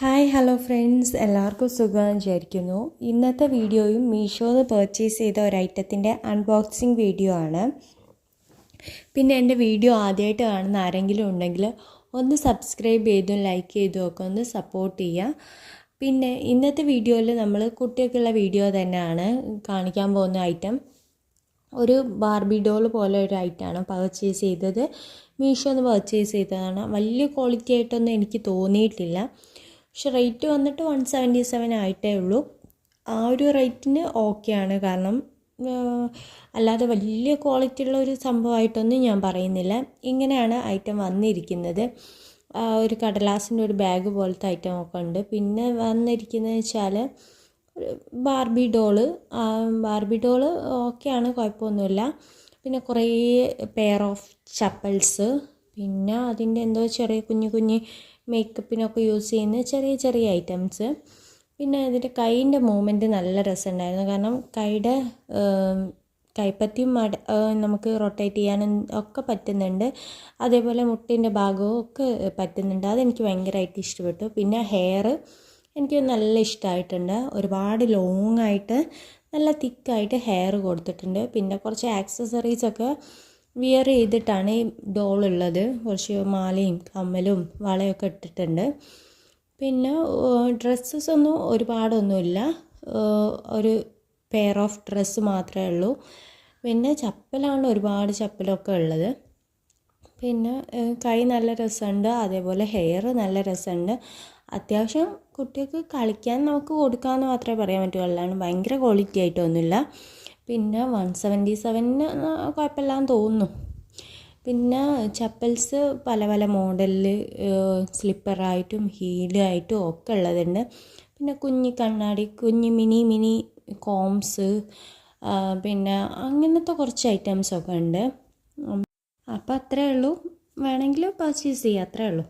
Hi hello friends, എല്ലാവർക്കും സുഖം വിചാരിക്കുന്നു. ഇന്നത്തെ വീഡിയോയും മീഷോന്ന് പർച്ചേസ് ചെയ്ത ഒരു ഐറ്റത്തിൻ്റെ അൺബോക്സിങ് വീഡിയോ ആണ്. പിന്നെ എൻ്റെ വീഡിയോ ആദ്യമായിട്ട് കാണുന്ന ആരെങ്കിലും ഉണ്ടെങ്കിൽ ഒന്ന് സബ്സ്ക്രൈബ് ചെയ്തും ലൈക്ക് ചെയ്തും ഒക്കെ ഒന്ന് സപ്പോർട്ട് ചെയ്യുക. പിന്നെ ഇന്നത്തെ വീഡിയോയിൽ നമ്മൾ കുട്ടികൾക്കുള്ള വീഡിയോ തന്നെയാണ് കാണിക്കാൻ പോകുന്ന ഐറ്റം. ഒരു ബാർബി ഡോൾ പോലെ ഒരു ഐറ്റമാണ് പർച്ചേസ് ചെയ്തത്. മീഷോന്ന് പർച്ചേസ് ചെയ്തതാണ്. വലിയ ക്വാളിറ്റി ആയിട്ടൊന്നും എനിക്ക് തോന്നിയിട്ടില്ല. പക്ഷെ റേറ്റ് വന്നിട്ട് 177 ആയിട്ടേ ഉള്ളൂ. ആ ഒരു റേറ്റിന് ഓക്കെയാണ്. കാരണം അല്ലാതെ വലിയ ക്വാളിറ്റി ഉള്ള ഒരു സംഭവമായിട്ടൊന്നും ഞാൻ പറയുന്നില്ല. ഇങ്ങനെയാണ് ഐറ്റം വന്നിരിക്കുന്നത്. ഒരു കടലാസിൻ്റെ ഒരു ബാഗ് പോലത്തെ ഐറ്റം ഒക്കെ ഉണ്ട്. പിന്നെ വന്നിരിക്കുന്നത് വെച്ചാൽ ബാർബി ഡോള് ഓക്കെയാണ്, കുഴപ്പമൊന്നുമില്ല. പിന്നെ കുറേ പെയർ ഓഫ് ചപ്പൽസ്, പിന്നെ അതിൻ്റെ എന്തോ ചെറിയ കുഞ്ഞു മേക്കപ്പിനൊക്കെ യൂസ് ചെയ്യുന്ന ചെറിയ ചെറിയ ഐറ്റംസ്. പിന്നെ അതിൻ്റെ കൈയിൻ്റെ മൂവ്മെൻറ്റ് നല്ല രസമുണ്ടായിരുന്നു. കാരണം കൈയുടെ കൈപ്പത്തിയും നമുക്ക് റൊട്ടേറ്റ് ചെയ്യാനും ഒക്കെ പറ്റുന്നുണ്ട്. അതേപോലെ മുട്ടിൻ്റെ ഭാഗവും ഒക്കെ പറ്റുന്നുണ്ട്. അതെനിക്ക് ഭയങ്കരമായിട്ട് ഇഷ്ടപ്പെട്ടു. പിന്നെ ഹെയർ എനിക്ക് നല്ല ഇഷ്ടമായിട്ടുണ്ട്. ഒരുപാട് ലോങ് ആയിട്ട് നല്ല തിക്കായിട്ട് ഹെയർ കൊടുത്തിട്ടുണ്ട്. പിന്നെ കുറച്ച് ആക്സസറീസൊക്കെ വിയർ ചെയ്തിട്ടാണ് ഈ ഡോളുള്ളത്. കുറച്ച് മാലയും കമ്മലും വളയൊക്കെ ഇട്ടിട്ടുണ്ട്. പിന്നെ ഡ്രസ്സസ് ഒന്നും ഒരുപാടൊന്നുമില്ല, ഒരു പെയർ ഓഫ് ഡ്രസ്സ് മാത്രമേ ഉള്ളൂ. പിന്നെ ചപ്പലാണ് ഒരുപാട് ചപ്പലൊക്കെ ഉള്ളത്. പിന്നെ കൈ നല്ല രസമുണ്ട്, അതേപോലെ ഹെയർ നല്ല രസമുണ്ട്. അത്യാവശ്യം കുട്ടികൾക്ക് കളിക്കാൻ നമുക്ക് കൊടുക്കാമെന്ന് മാത്രമേ പറയാൻ പറ്റൂ, അല്ലാണ്ട് ഭയങ്കര ക്വാളിറ്റി ആയിട്ടൊന്നുമില്ല. പിന്നെ 177 കുഴപ്പമില്ലാന്ന് തോന്നുന്നു. പിന്നെ ചപ്പൽസ് പല പല മോഡലിൽ സ്ലിപ്പറായിട്ടും ഹീലായിട്ടും ഒക്കെ ഉള്ളതുണ്ട്. പിന്നെ കുഞ്ഞി കണ്ണാടി, മിനി കോംസ്, പിന്നെ അങ്ങനത്തെ കുറച്ച് ഐറ്റംസൊക്കെ ഉണ്ട്. അപ്പോൾ അത്രയേ ഉള്ളൂ. വേണമെങ്കിൽ പർച്ചേസ് ചെയ്യാം, അത്രയേ ഉള്ളൂ.